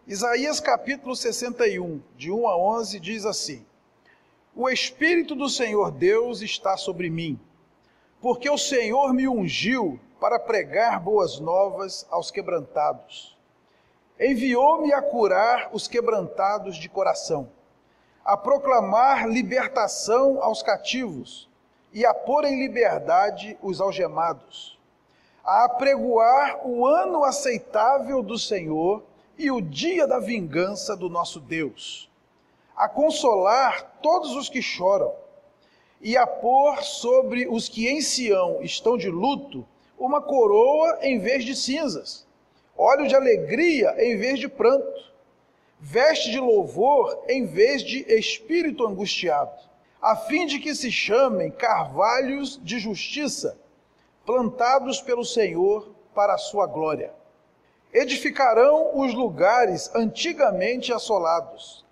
Isaías capítulo 61, de 1 a 11, diz assim: O Espírito do Senhor Deus está sobre mim, porque o Senhor me ungiu para pregar boas novas aos quebrantados. Enviou-me a curar os quebrantados de coração, a proclamar libertação aos cativos e a pôr em liberdade os algemados, a apregoar o ano aceitável do Senhor e o dia da vingança do nosso Deus, a consolar todos os que choram e a pôr sobre os que em Sião estão de luto uma coroa em vez de cinzas, óleo de alegria em vez de pranto, veste de louvor em vez de espírito angustiado, a fim de que se chamem carvalhos de justiça, plantados pelo Senhor para a sua glória. Edificarão os lugares antigamente assolados,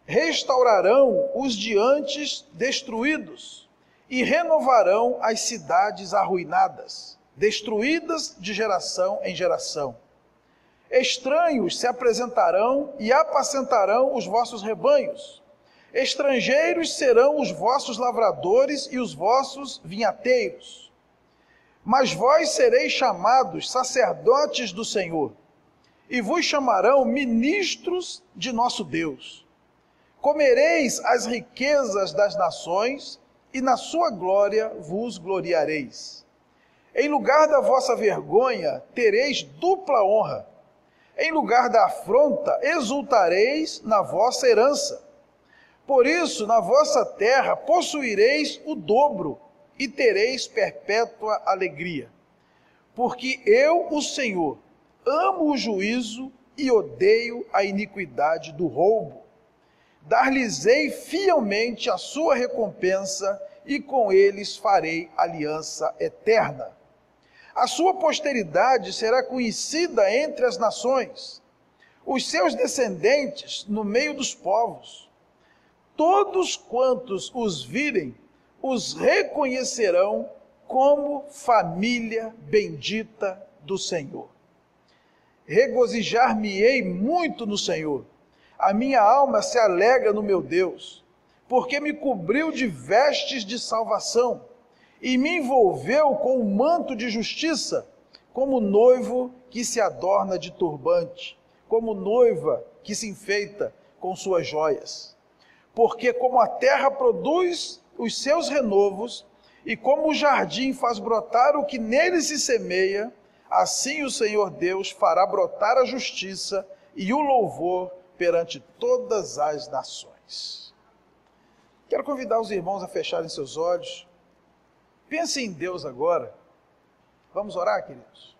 restaurarão os de antes destruídos e renovarão as cidades arruinadas, destruídas de geração em geração. Estranhos se apresentarão e apacentarão os vossos rebanhos. Estrangeiros serão os vossos lavradores e os vossos vinhateiros. Mas vós sereis chamados sacerdotes do Senhor, e vos chamarão ministros de nosso Deus. Comereis as riquezas das nações, e na sua glória vos gloriareis. Em lugar da vossa vergonha, tereis dupla honra. Em lugar da afronta, exultareis na vossa herança. Por isso, na vossa terra, possuireis o dobro e tereis perpétua alegria. Porque eu, o Senhor, amo o juízo e odeio a iniquidade do roubo. Dar-lhes-ei fielmente a sua recompensa e com eles farei aliança eterna. A sua posteridade será conhecida entre as nações, os seus descendentes no meio dos povos. Todos quantos os virem, os reconhecerão como família bendita do Senhor. Regozijar-me-ei muito no Senhor. A minha alma se alegra no meu Deus, porque me cobriu de vestes de salvação e me envolveu com um manto de justiça, como noivo que se adorna de turbante, como noiva que se enfeita com suas joias. Porque como a terra produz os seus renovos, e como o jardim faz brotar o que nele se semeia, assim o Senhor Deus fará brotar a justiça e o louvor perante todas as nações. Quero convidar os irmãos a fecharem seus olhos. Pense em Deus agora. Vamos orar, queridos?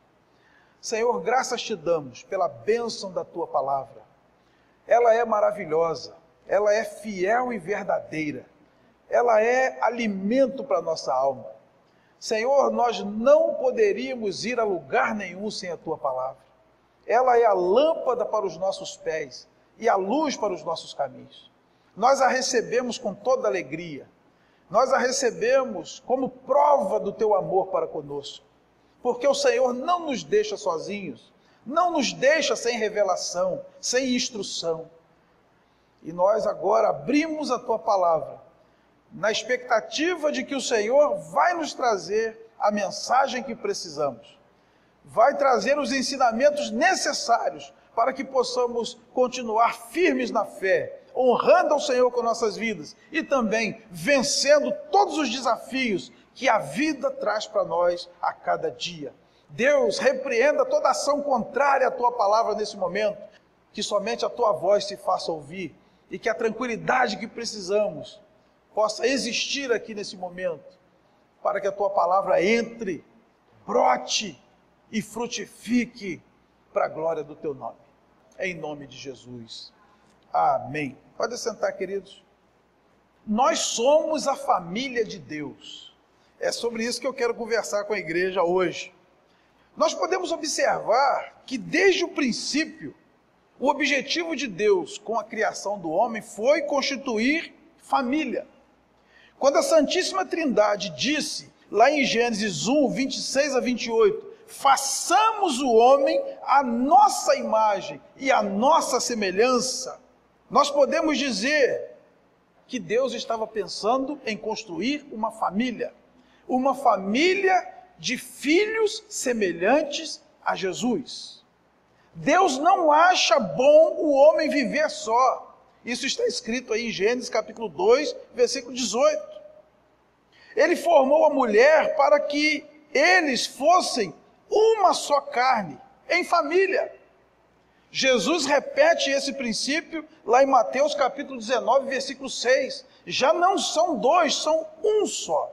Senhor, graças te damos pela bênção da tua palavra. Ela é maravilhosa, ela é fiel e verdadeira, ela é alimento para a nossa alma. Senhor, nós não poderíamos ir a lugar nenhum sem a tua palavra. Ela é a lâmpada para os nossos pés e a luz para os nossos caminhos. Nós a recebemos com toda alegria. Nós a recebemos como prova do teu amor para conosco. Porque o Senhor não nos deixa sozinhos, não nos deixa sem revelação, sem instrução. E nós agora abrimos a tua palavra, na expectativa de que o Senhor vai nos trazer a mensagem que precisamos. Vai trazer os ensinamentos necessários para que possamos continuar firmes na fé, honrando ao Senhor com nossas vidas e também vencendo todos os desafios que a vida traz para nós a cada dia. Deus, repreenda toda ação contrária à tua palavra nesse momento, que somente a tua voz se faça ouvir e que a tranquilidade que precisamos possa existir aqui nesse momento, para que a tua palavra entre, brote e frutifique para a glória do teu nome. Em nome de Jesus. Amém. Pode sentar, queridos. Nós somos a família de Deus. É sobre isso que eu quero conversar com a igreja hoje. Nós podemos observar que desde o princípio, o objetivo de Deus com a criação do homem foi constituir família. Quando a Santíssima Trindade disse, lá em Gênesis 1, 26 a 28, façamos o homem à nossa imagem e à nossa semelhança. Nós podemos dizer que Deus estava pensando em construir uma família de filhos semelhantes a Jesus. Deus não acha bom o homem viver só. Isso está escrito aí em Gênesis capítulo 2, versículo 18. Ele formou a mulher para que eles fossem uma só carne, em família. Jesus repete esse princípio lá em Mateus capítulo 19, versículo 6. Já não são dois, são um só.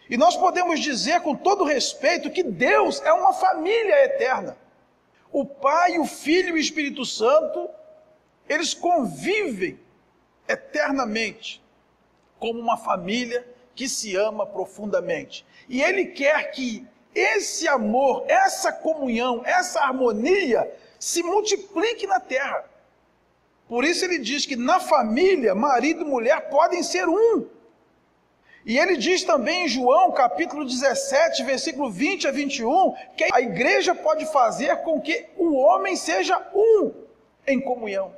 E nós podemos dizer com todo respeito que Deus é uma família eterna. O Pai, o Filho e o Espírito Santo, eles convivem eternamente como uma família que se ama profundamente. E Ele quer que esse amor, essa comunhão, essa harmonia se multiplique na terra. Por isso Ele diz que na família, marido e mulher podem ser um. E Ele diz também em João capítulo 17, versículo 20 a 21, que a igreja pode fazer com que o homem seja um em comunhão.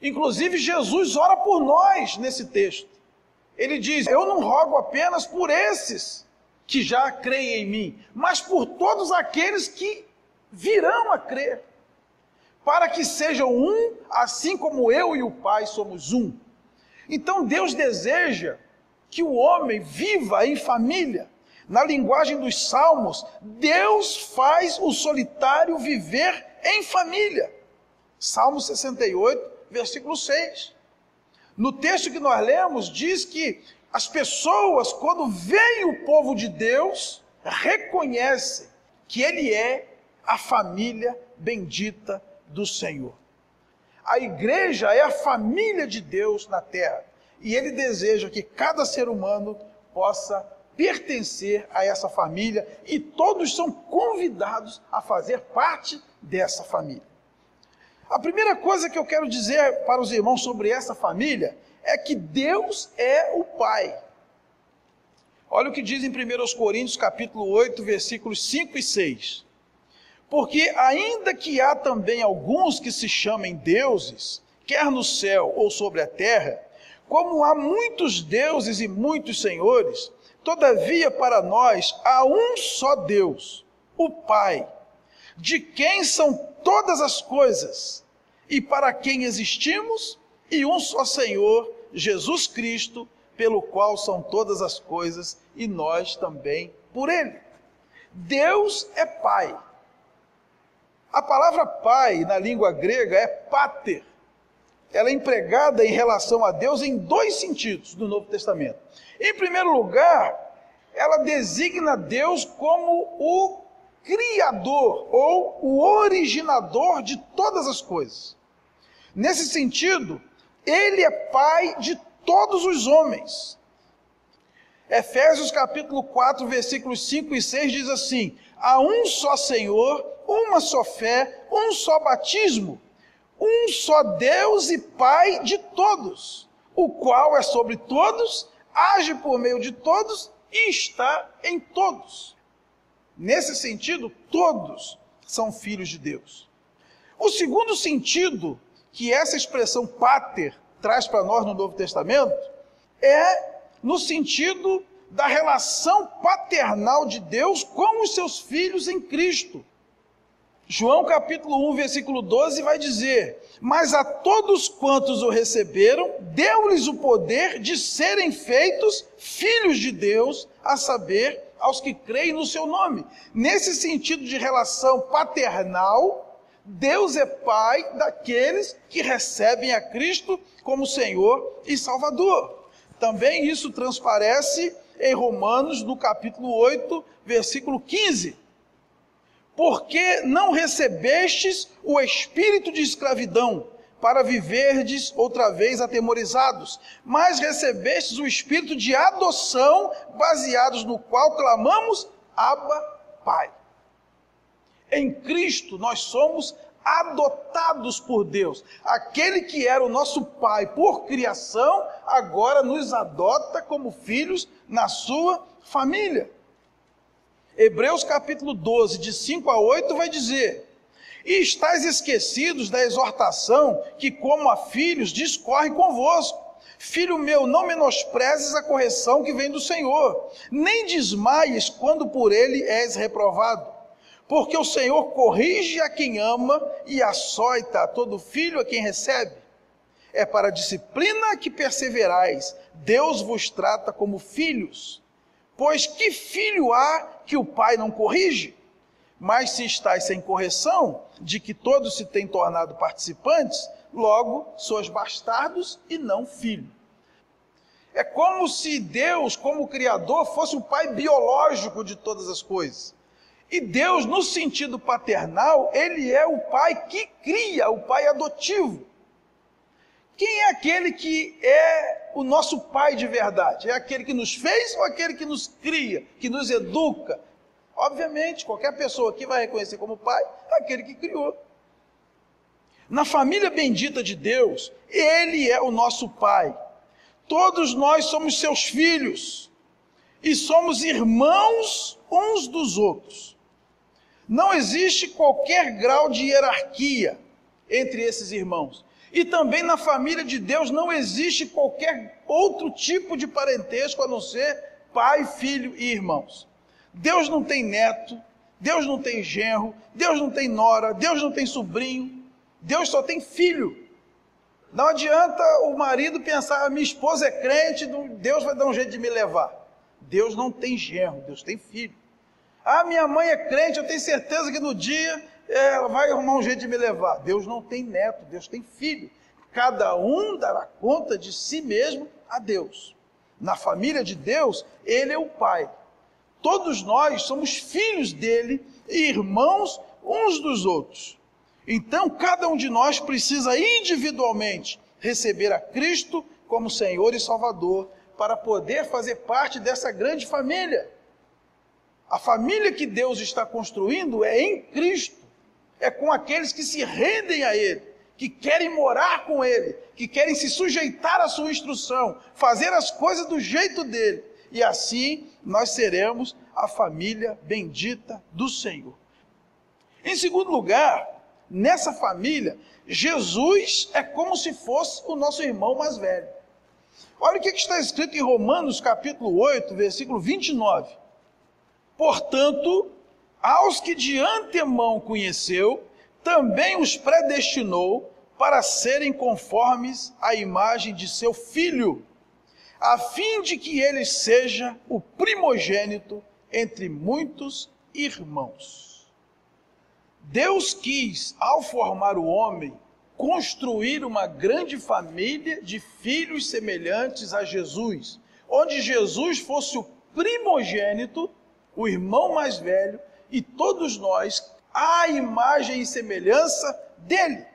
Inclusive Jesus ora por nós nesse texto. Ele diz: eu não rogo apenas por esses que já creem em mim, mas por todos aqueles que virão a crer, para que sejam um, assim como eu e o Pai somos um. Então Deus deseja que o homem viva em família. Na linguagem dos Salmos, Deus faz o solitário viver em família. Salmo 68, versículo 6. No texto que nós lemos, diz que as pessoas, quando veem o povo de Deus, reconhecem que Ele é a família bendita do Senhor. A igreja é a família de Deus na terra. E Ele deseja que cada ser humano possa pertencer a essa família, e todos são convidados a fazer parte dessa família. A primeira coisa que eu quero dizer para os irmãos sobre essa família é que Deus é o Pai. Olha o que diz em 1 Coríntios capítulo 8, versículos 5 e 6. Porque ainda que há também alguns que se chamem deuses, quer no céu ou sobre a terra, como há muitos deuses e muitos senhores, todavia para nós há um só Deus, o Pai, de quem são todas as coisas, e para quem existimos, e um só Senhor, Jesus Cristo, pelo qual são todas as coisas, e nós também por Ele. Deus é Pai. A palavra Pai, na língua grega, é pater. Ela é empregada em relação a Deus em dois sentidos no Novo Testamento. Em primeiro lugar, ela designa Deus como o Criador ou o originador de todas as coisas. Nesse sentido, Ele é Pai de todos os homens. Efésios capítulo 4, versículos 5 e 6 diz assim: há um só Senhor, uma só fé, um só batismo, um só Deus e Pai de todos, o qual é sobre todos, age por meio de todos e está em todos. Nesse sentido, todos são filhos de Deus. O segundo sentido que essa expressão pater traz para nós no Novo Testamento é no sentido da relação paternal de Deus com os seus filhos em Cristo. João capítulo 1, versículo 12 vai dizer: mas a todos quantos o receberam, deu-lhes o poder de serem feitos filhos de Deus, a saber, aos que creem no seu nome. Nesse sentido de relação paternal, Deus é Pai daqueles que recebem a Cristo como Senhor e Salvador. Também isso transparece em Romanos, no capítulo 8, versículo 15. Porque não recebestes o espírito de escravidão, para viverdes outra vez atemorizados, mas recebestes o espírito de adoção, baseados no qual clamamos, Abba, Pai. Em Cristo nós somos adotados por Deus. Aquele que era o nosso Pai por criação, agora nos adota como filhos na sua família. Hebreus capítulo 12, de 5 a 8, vai dizer: e estáis esquecidos da exortação que, como a filhos, discorre convosco. Filho meu, não menosprezes a correção que vem do Senhor, nem desmaies quando por ele és reprovado. Porque o Senhor corrige a quem ama e açoita a todo filho a quem recebe. É para a disciplina que perseverais. Deus vos trata como filhos. Pois que filho há que o pai não corrige? Mas se estáis sem correção, de que todos se têm tornado participantes, logo sois bastardos e não filhos. É como se Deus, como Criador, fosse o pai biológico de todas as coisas. E Deus, no sentido paternal, ele é o pai que cria, o pai adotivo. Quem é aquele que é o nosso pai de verdade? É aquele que nos fez ou aquele que nos cria, que nos educa? Obviamente, qualquer pessoa aqui vai reconhecer como pai aquele que criou. Na família bendita de Deus, ele é o nosso pai. Todos nós somos seus filhos e somos irmãos uns dos outros. Não existe qualquer grau de hierarquia entre esses irmãos. E também na família de Deus não existe qualquer outro tipo de parentesco a não ser pai, filho e irmãos. Deus não tem neto, Deus não tem genro, Deus não tem nora, Deus não tem sobrinho, Deus só tem filho. Não adianta o marido pensar, minha esposa é crente, Deus vai dar um jeito de me levar. Deus não tem genro, Deus tem filho. Ah, minha mãe é crente, eu tenho certeza que no dia ela vai arrumar um jeito de me levar. Deus não tem neto, Deus tem filho. Cada um dará conta de si mesmo a Deus. Na família de Deus, ele é o pai. Todos nós somos filhos dele e irmãos uns dos outros. Então, cada um de nós precisa individualmente receber a Cristo como Senhor e Salvador para poder fazer parte dessa grande família. A família que Deus está construindo é em Cristo. É com aqueles que se rendem a Ele, que querem morar com Ele, que querem se sujeitar à sua instrução, fazer as coisas do jeito dele. E assim nós seremos a família bendita do Senhor. Em segundo lugar, nessa família, Jesus é como se fosse o nosso irmão mais velho. Olha o que está escrito em Romanos capítulo 8, versículo 29. Portanto, aos que de antemão conheceu, também os predestinou para serem conformes à imagem de seu Filho, a fim de que ele seja o primogênito entre muitos irmãos. Deus quis, ao formar o homem, construir uma grande família de filhos semelhantes a Jesus, onde Jesus fosse o primogênito, o irmão mais velho, e todos nós, à imagem e semelhança dele.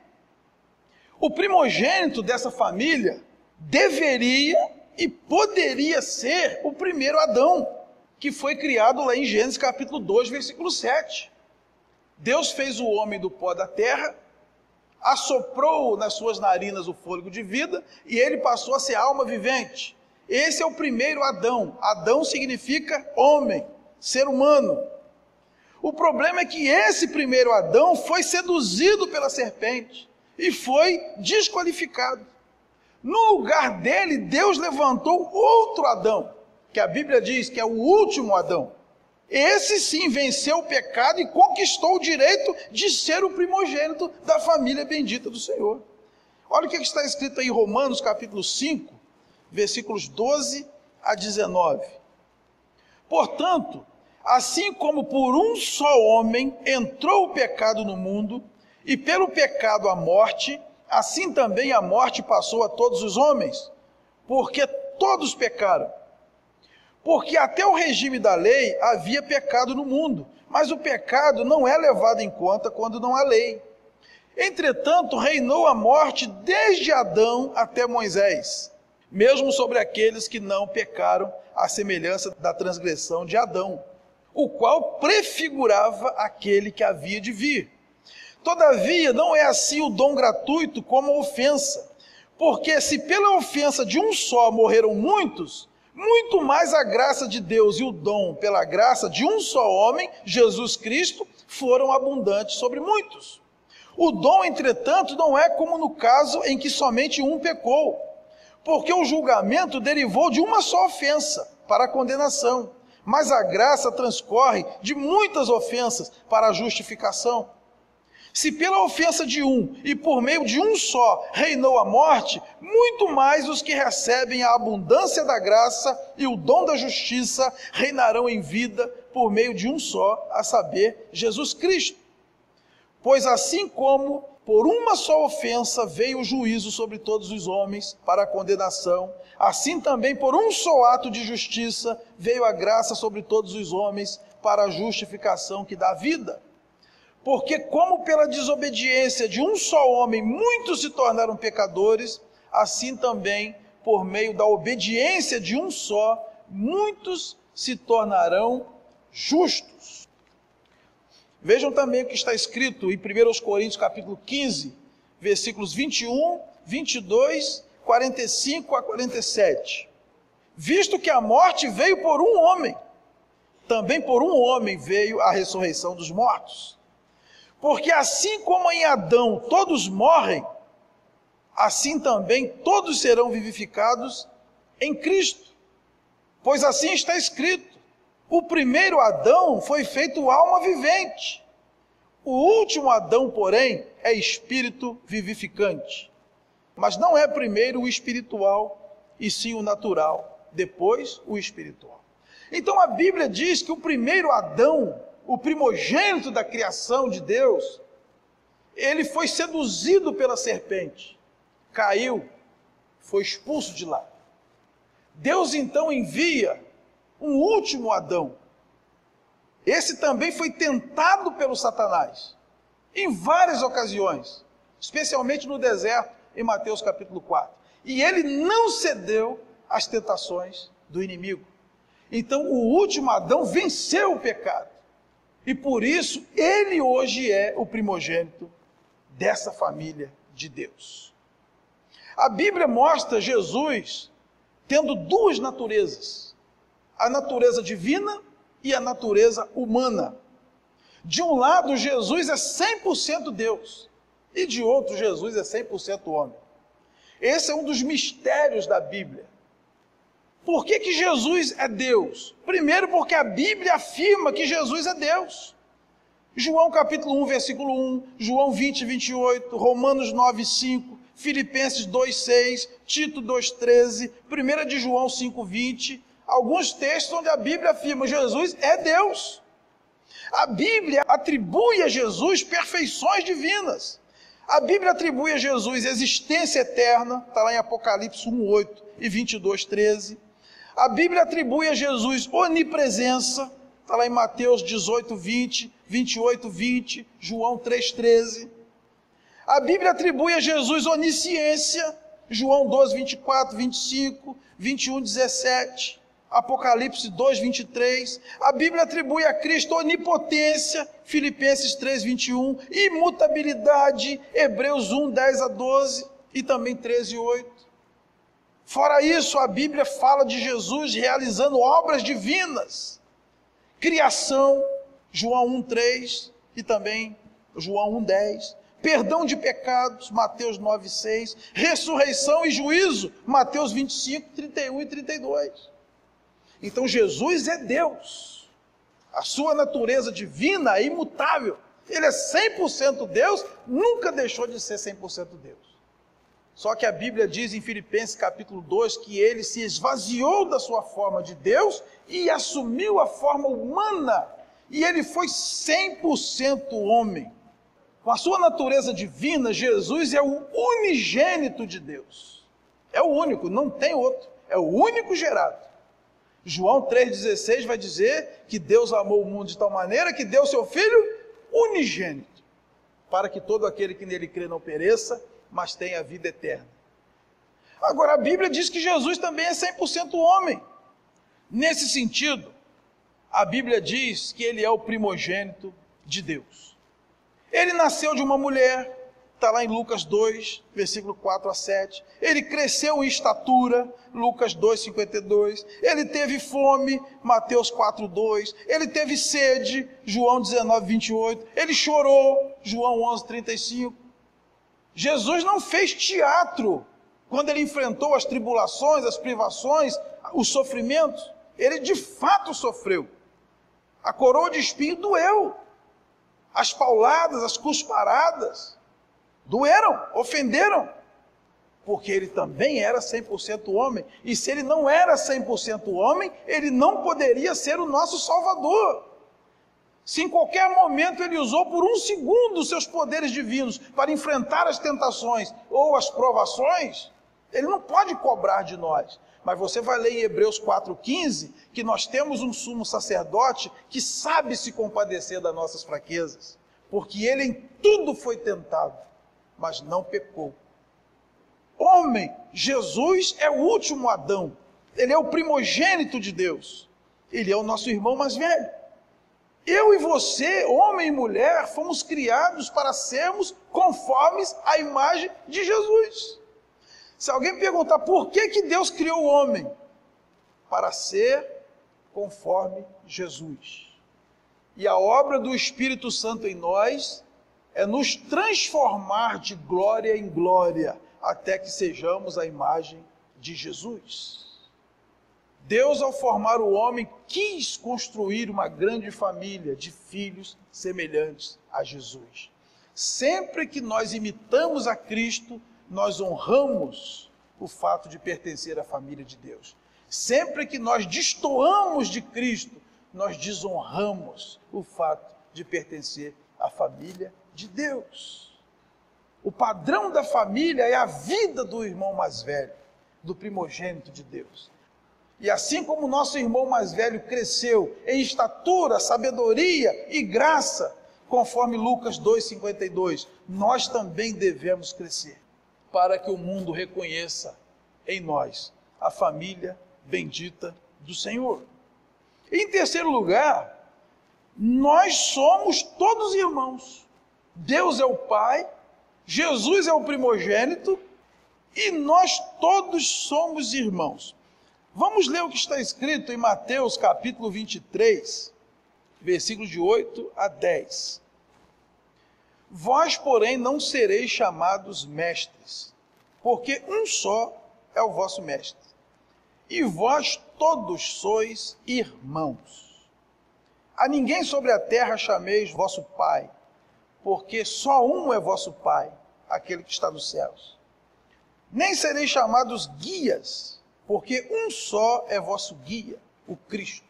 O primogênito dessa família deveria e poderia ser o primeiro Adão, que foi criado lá em Gênesis capítulo 2, versículo 7. Deus fez o homem do pó da terra, assoprou nas suas narinas o fôlego de vida, e ele passou a ser alma vivente. Esse é o primeiro Adão. Adão significa homem, ser humano. O problema é que esse primeiro Adão foi seduzido pela serpente e foi desqualificado. No lugar dele, Deus levantou outro Adão, que a Bíblia diz que é o último Adão. Esse sim venceu o pecado e conquistou o direito de ser o primogênito da família bendita do Senhor. Olha o que está escrito aí em Romanos capítulo 5, versículos 12 a 19. Portanto, assim como por um só homem entrou o pecado no mundo, e pelo pecado a morte, assim também a morte passou a todos os homens, porque todos pecaram. Porque até o regime da lei havia pecado no mundo, mas o pecado não é levado em conta quando não há lei. Entretanto, reinou a morte desde Adão até Moisés, mesmo sobre aqueles que não pecaram, à semelhança da transgressão de Adão, o qual prefigurava aquele que havia de vir. Todavia, não é assim o dom gratuito como a ofensa, porque se pela ofensa de um só morreram muitos, muito mais a graça de Deus e o dom pela graça de um só homem, Jesus Cristo, foram abundantes sobre muitos. O dom, entretanto, não é como no caso em que somente um pecou, porque o julgamento derivou de uma só ofensa para a condenação, mas a graça transcorre de muitas ofensas para a justificação. Se pela ofensa de um e por meio de um só reinou a morte, muito mais os que recebem a abundância da graça e o dom da justiça reinarão em vida por meio de um só, a saber, Jesus Cristo. Pois assim como por uma só ofensa veio o juízo sobre todos os homens para a condenação, assim também por um só ato de justiça veio a graça sobre todos os homens para a justificação que dá vida. Porque como pela desobediência de um só homem muitos se tornaram pecadores, assim também por meio da obediência de um só, muitos se tornarão justos. Vejam também o que está escrito em 1 Coríntios capítulo 15, versículos 21, 22, 45 a 47. Visto que a morte veio por um homem, também por um homem veio a ressurreição dos mortos. Porque assim como em Adão todos morrem, assim também todos serão vivificados em Cristo. Pois assim está escrito: o primeiro Adão foi feito alma vivente. O último Adão, porém, é espírito vivificante. Mas não é primeiro o espiritual, e sim o natural, depois o espiritual. Então a Bíblia diz que o primeiro Adão, o primogênito da criação de Deus, ele foi seduzido pela serpente, caiu, foi expulso de lá. Deus então envia um último Adão. Esse também foi tentado pelo Satanás, em várias ocasiões, especialmente no deserto, em Mateus capítulo 4. E ele não cedeu às tentações do inimigo. Então o último Adão venceu o pecado. E por isso ele hoje é o primogênito dessa família de Deus. A Bíblia mostra Jesus tendo duas naturezas: a natureza divina e a natureza humana. De um lado, Jesus é 100% Deus, e de outro, Jesus é 100% homem. Esse é um dos mistérios da Bíblia. Por que que Jesus é Deus? Primeiro, porque a Bíblia afirma que Jesus é Deus. João capítulo 1, versículo 1, João 20, 28, Romanos 9, 5, Filipenses 2, 6, Tito 2, 13, 1 de João 5, 20, alguns textos onde a Bíblia afirma que Jesus é Deus. A Bíblia atribui a Jesus perfeições divinas. A Bíblia atribui a Jesus existência eterna, está lá em Apocalipse 1, 8 e 22, 13. A Bíblia atribui a Jesus onipresença, está lá em Mateus 18, 20, 28, 20, João 3, 13. A Bíblia atribui a Jesus onisciência, João 12, 24, 25, 21, 17, Apocalipse 2, 23. A Bíblia atribui a Cristo onipotência, Filipenses 3, 21, imutabilidade, Hebreus 1, 10 a 12 e também 13, 8. Fora isso, a Bíblia fala de Jesus realizando obras divinas, criação, João 1, 3 e também João 1, 10. Perdão de pecados, Mateus 9, 6. Ressurreição e juízo, Mateus 25, 31 e 32. Então Jesus é Deus. A sua natureza divina é imutável. Ele é 100% Deus, nunca deixou de ser 100% Deus. Só que a Bíblia diz em Filipenses capítulo 2 que ele se esvaziou da sua forma de Deus e assumiu a forma humana. E ele foi 100% homem. Com a sua natureza divina, Jesus é o unigênito de Deus. É o único, não tem outro. É o único gerado. João 3,16 vai dizer que Deus amou o mundo de tal maneira que deu seu Filho unigênito, para que todo aquele que nele crê não pereça, mas tenha a vida eterna. Agora, a Bíblia diz que Jesus também é 100% homem. Nesse sentido, a Bíblia diz que ele é o primogênito de Deus. Ele nasceu de uma mulher, está lá em Lucas 2, versículo 4 a 7. Ele cresceu em estatura, Lucas 2, 52. Ele teve fome, Mateus 4, 2. Ele teve sede, João 19, 28. Ele chorou, João 11, 35. Jesus não fez teatro quando ele enfrentou as tribulações, as privações, os sofrimentos. Ele de fato sofreu. A coroa de espinho doeu. As pauladas, as cusparadas doeram, ofenderam, porque ele também era 100% homem, e se ele não era 100% homem, ele não poderia ser o nosso Salvador. Se em qualquer momento ele usou por um segundo os seus poderes divinos para enfrentar as tentações ou as provações, ele não pode cobrar de nós. Mas você vai ler em Hebreus 4,15, que nós temos um sumo sacerdote que sabe se compadecer das nossas fraquezas, porque ele em tudo foi tentado, mas não pecou. Homem, Jesus é o último Adão, ele é o primogênito de Deus, ele é o nosso irmão mais velho. Eu e você, homem e mulher, fomos criados para sermos conformes à imagem de Jesus. Se alguém perguntar por que Deus criou o homem? Para ser conforme Jesus. E a obra do Espírito Santo em nós é nos transformar de glória em glória, até que sejamos a imagem de Jesus. Deus, ao formar o homem, quis construir uma grande família de filhos semelhantes a Jesus. Sempre que nós imitamos a Cristo, nós honramos o fato de pertencer à família de Deus. Sempre que nós destoamos de Cristo, nós desonramos o fato de pertencer à família de Deus. O padrão da família é a vida do irmão mais velho, do primogênito de Deus. E assim como o nosso irmão mais velho cresceu em estatura, sabedoria e graça, conforme Lucas 2,52, nós também devemos crescer, para que o mundo reconheça em nós a família bendita do Senhor. Em terceiro lugar, nós somos todos irmãos. Deus é o Pai, Jesus é o primogênito e nós todos somos irmãos. Vamos ler o que está escrito em Mateus capítulo 23, versículos de 8 a 10. Vós, porém, não sereis chamados mestres, porque um só é o vosso mestre, e vós todos sois irmãos. A ninguém sobre a terra chameis vosso Pai, porque só um é vosso Pai, aquele que está nos céus. Nem sereis chamados guias, porque um só é vosso guia, o Cristo.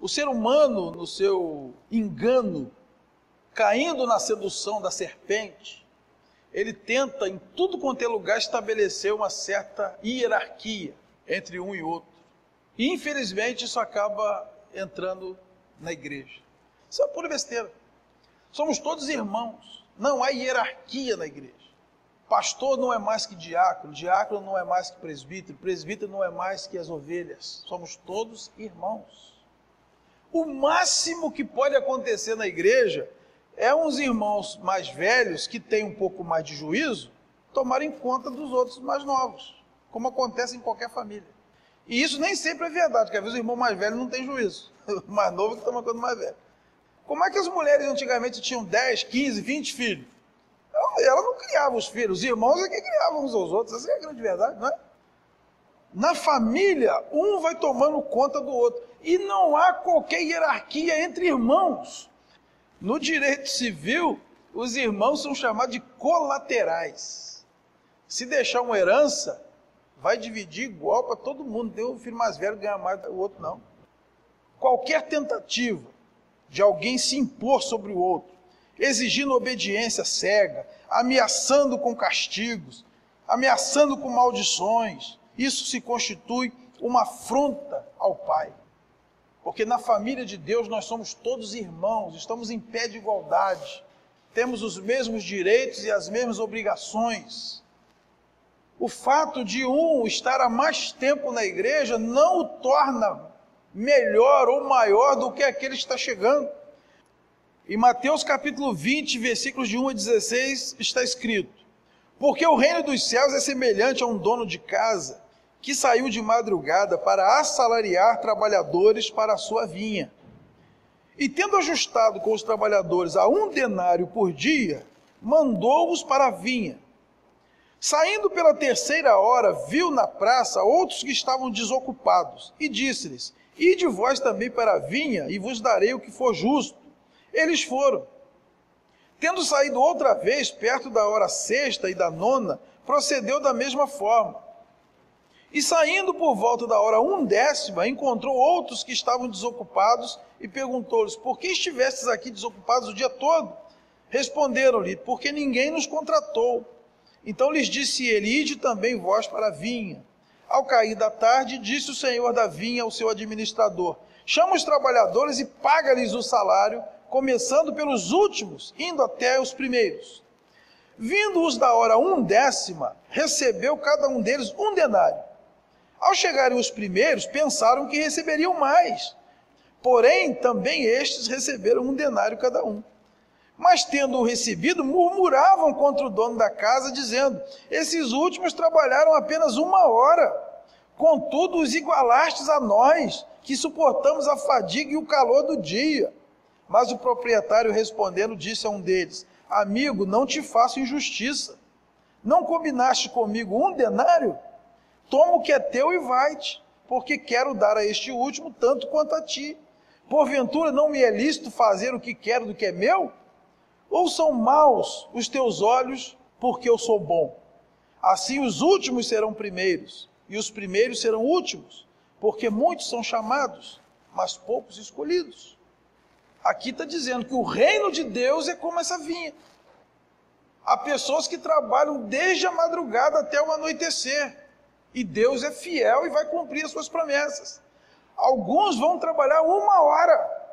O ser humano, no seu engano, caindo na sedução da serpente, ele tenta em tudo quanto é lugar estabelecer uma certa hierarquia entre um e outro. E infelizmente isso acaba entrando na igreja. Isso é pura besteira. Somos todos irmãos, não há hierarquia na igreja. Pastor não é mais que diácono, diácono não é mais que presbítero, presbítero não é mais que as ovelhas. Somos todos irmãos. O máximo que pode acontecer na igreja é uns irmãos mais velhos que têm um pouco mais de juízo tomarem conta dos outros mais novos, como acontece em qualquer família. E isso nem sempre é verdade, porque às vezes o irmão mais velho não tem juízo, o mais novo que toma conta do mais velho. Como é que as mulheres antigamente tinham 10, 15, 20 filhos? Ela não criava os filhos, os irmãos é que criavam uns aos outros, essa é a grande verdade, não é? Na família, um vai tomando conta do outro, e não há qualquer hierarquia entre irmãos. No direito civil, os irmãos são chamados de colaterais. Se deixar uma herança, vai dividir igual para todo mundo, tem um filho mais velho ganhar mais do outro, não. Qualquer tentativa de alguém se impor sobre o outro, exigindo obediência cega, ameaçando com castigos, ameaçando com maldições, isso se constitui uma afronta ao Pai. Porque na família de Deus nós somos todos irmãos, estamos em pé de igualdade, temos os mesmos direitos e as mesmas obrigações. O fato de um estar há mais tempo na igreja não o torna melhor ou maior do que aquele que está chegando. Em Mateus capítulo 20, versículos de 1 a 16, está escrito: porque o reino dos céus é semelhante a um dono de casa, que saiu de madrugada para assalariar trabalhadores para a sua vinha. E tendo ajustado com os trabalhadores a 1 denário por dia, mandou-os para a vinha. Saindo pela 3ª hora, viu na praça outros que estavam desocupados, e disse-lhes: ide vós também para a vinha, e vos darei o que for justo. Eles foram. Tendo saído outra vez, perto da hora 6ª e da 9ª, procedeu da mesma forma. E saindo por volta da hora 1/10, encontrou outros que estavam desocupados e perguntou-lhes: por que estivestes aqui desocupados o dia todo? Responderam-lhe: porque ninguém nos contratou. Então lhes disse ele: ide também vós para a vinha. Ao cair da tarde, disse o senhor da vinha ao seu administrador: chama os trabalhadores e paga-lhes o salário, começando pelos últimos, indo até os primeiros. Vindo-os da hora 1/10, recebeu cada um deles 1 denário. Ao chegarem os primeiros, pensaram que receberiam mais. Porém, também estes receberam 1 denário cada um. Mas, tendo-o recebido, murmuravam contra o dono da casa, dizendo: esses últimos trabalharam apenas 1 hora. Contudo, os igualastes a nós, que suportamos a fadiga e o calor do dia. Mas o proprietário, respondendo, disse a um deles: amigo, não te faço injustiça. Não combinaste comigo 1 denário? Toma o que é teu e vai-te, porque quero dar a este último tanto quanto a ti. Porventura não me é lícito fazer o que quero do que é meu? Ou são maus os teus olhos, porque eu sou bom? Assim os últimos serão primeiros, e os primeiros serão últimos, porque muitos são chamados, mas poucos escolhidos. Aqui está dizendo que o reino de Deus é como essa vinha. Há pessoas que trabalham desde a madrugada até o anoitecer, e Deus é fiel e vai cumprir as suas promessas. Alguns vão trabalhar 1 hora,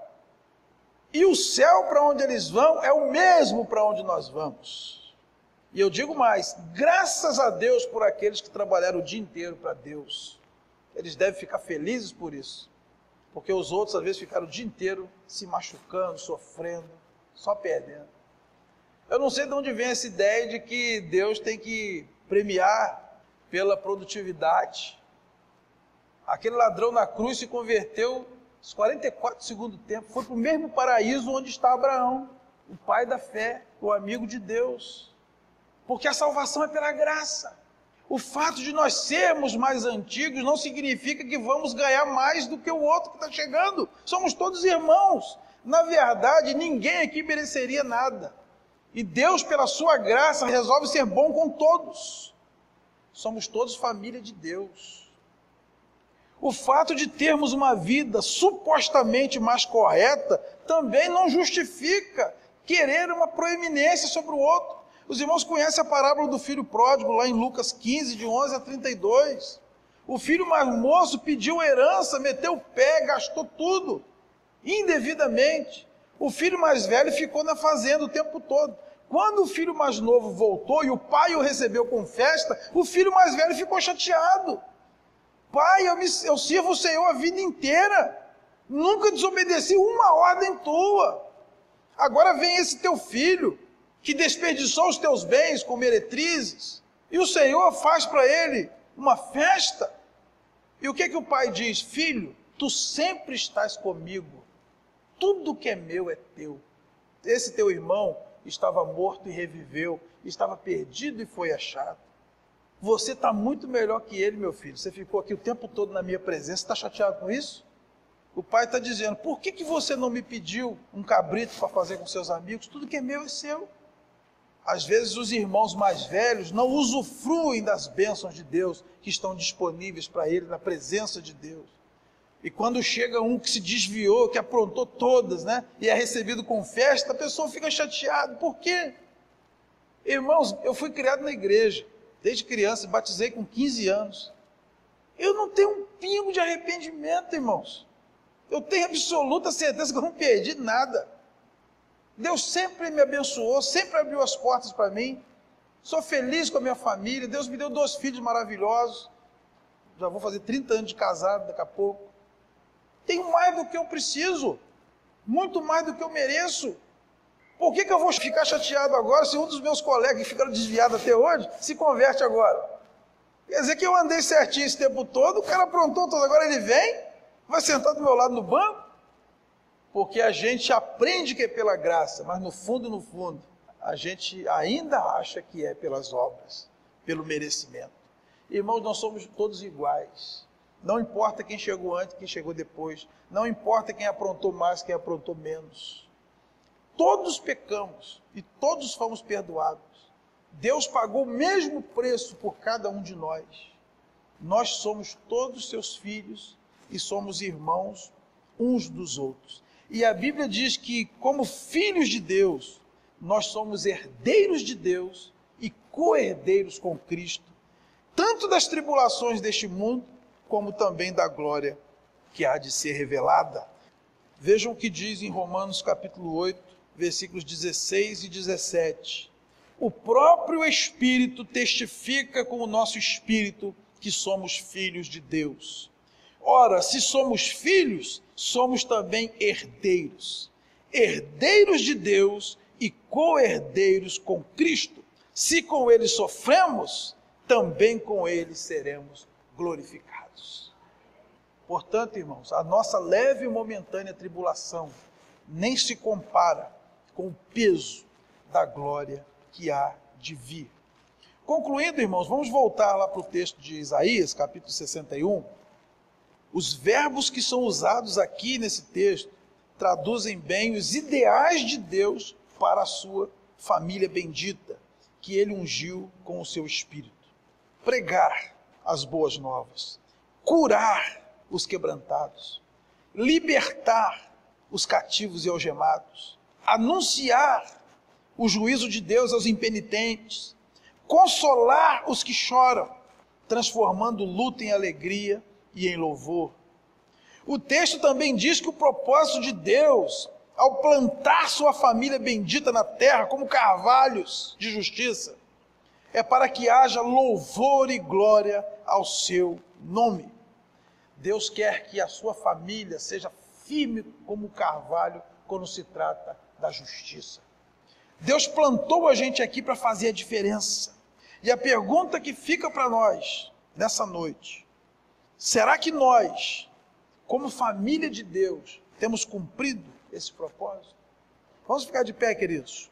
e o céu para onde eles vão é o mesmo para onde nós vamos. E eu digo mais, graças a Deus por aqueles que trabalharam o dia inteiro para Deus. Eles devem ficar felizes por isso, porque os outros às vezes ficaram o dia inteiro se machucando, sofrendo, só perdendo. Eu não sei de onde vem essa ideia de que Deus tem que premiar pela produtividade. Aquele ladrão na cruz se converteu aos 44 do segundo tempo, foi para o mesmo paraíso onde está Abraão, o pai da fé, o amigo de Deus. Porque a salvação é pela graça. O fato de nós sermos mais antigos não significa que vamos ganhar mais do que o outro que está chegando. Somos todos irmãos. Na verdade, ninguém aqui mereceria nada. E Deus, pela sua graça, resolve ser bom com todos. Somos todos família de Deus. O fato de termos uma vida supostamente mais correta também não justifica querer uma proeminência sobre o outro. Os irmãos conhecem a parábola do filho pródigo, lá em Lucas 15, de 11 a 32. O filho mais moço pediu herança, meteu o pé, gastou tudo, indevidamente. O filho mais velho ficou na fazenda o tempo todo. Quando o filho mais novo voltou e o pai o recebeu com festa, o filho mais velho ficou chateado. Pai, eu sirvo o Senhor a vida inteira, nunca desobedeci 1 ordem tua. Agora vem esse teu filho, que desperdiçou os teus bens com meretrizes, e o Senhor faz para ele uma festa. E o que o pai diz? Filho, tu sempre estás comigo, tudo que é meu é teu. Esse teu irmão estava morto e reviveu, estava perdido e foi achado. Você está muito melhor que ele, meu filho. Você ficou aqui o tempo todo na minha presença, está chateado com isso? O pai está dizendo: por que você não me pediu um cabrito para fazer com seus amigos? Tudo que é meu é seu. Às vezes os irmãos mais velhos não usufruem das bênçãos de Deus que estão disponíveis para ele na presença de Deus. E quando chega um que se desviou, que aprontou todas, né, e é recebido com festa, a pessoa fica chateada. Por quê? Irmãos, eu fui criado na igreja, desde criança, batizei com 15 anos. Eu não tenho um pingo de arrependimento, irmãos. Eu tenho absoluta certeza que eu não perdi nada. Deus sempre me abençoou, sempre abriu as portas para mim. Sou feliz com a minha família. Deus me deu 2 filhos maravilhosos. Já vou fazer 30 anos de casado daqui a pouco. Tenho mais do que eu preciso, muito mais do que eu mereço. Por que eu vou ficar chateado agora se um dos meus colegas que ficaram desviados até hoje se converte agora? Quer dizer que eu andei certinho esse tempo todo, o cara aprontou todo, agora ele vem, vai sentar do meu lado no banco? Porque a gente aprende que é pela graça, mas no fundo, a gente ainda acha que é pelas obras, pelo merecimento. Irmãos, nós somos todos iguais. Não importa quem chegou antes, quem chegou depois. Não importa quem aprontou mais, quem aprontou menos. Todos pecamos e todos fomos perdoados. Deus pagou o mesmo preço por cada um de nós. Nós somos todos seus filhos e somos irmãos uns dos outros. E a Bíblia diz que, como filhos de Deus, nós somos herdeiros de Deus e co-herdeiros com Cristo, tanto das tribulações deste mundo, como também da glória que há de ser revelada. Vejam o que diz em Romanos capítulo 8, versículos 16 e 17. O próprio Espírito testifica com o nosso espírito que somos filhos de Deus. Ora, se somos filhos, somos também herdeiros. Herdeiros de Deus e co-herdeiros com Cristo. Se com Ele sofremos, também com Ele seremos glorificados. Portanto, irmãos, a nossa leve e momentânea tribulação nem se compara com o peso da glória que há de vir. Concluindo, irmãos, vamos voltar lá para o texto de Isaías, capítulo 61. Os verbos que são usados aqui nesse texto traduzem bem os ideais de Deus para a sua família bendita, que Ele ungiu com o seu Espírito. Pregar as boas novas, curar os quebrantados, libertar os cativos e algemados, anunciar o juízo de Deus aos impenitentes, consolar os que choram, transformando luto em alegria e em louvor. O texto também diz que o propósito de Deus, ao plantar sua família bendita na terra como carvalhos de justiça, é para que haja louvor e glória ao seu nome. Deus quer que a sua família seja firme como carvalho quando se trata da justiça. Deus plantou a gente aqui para fazer a diferença. E a pergunta que fica para nós nessa noite: será que nós, como família de Deus, temos cumprido esse propósito? Vamos ficar de pé, queridos.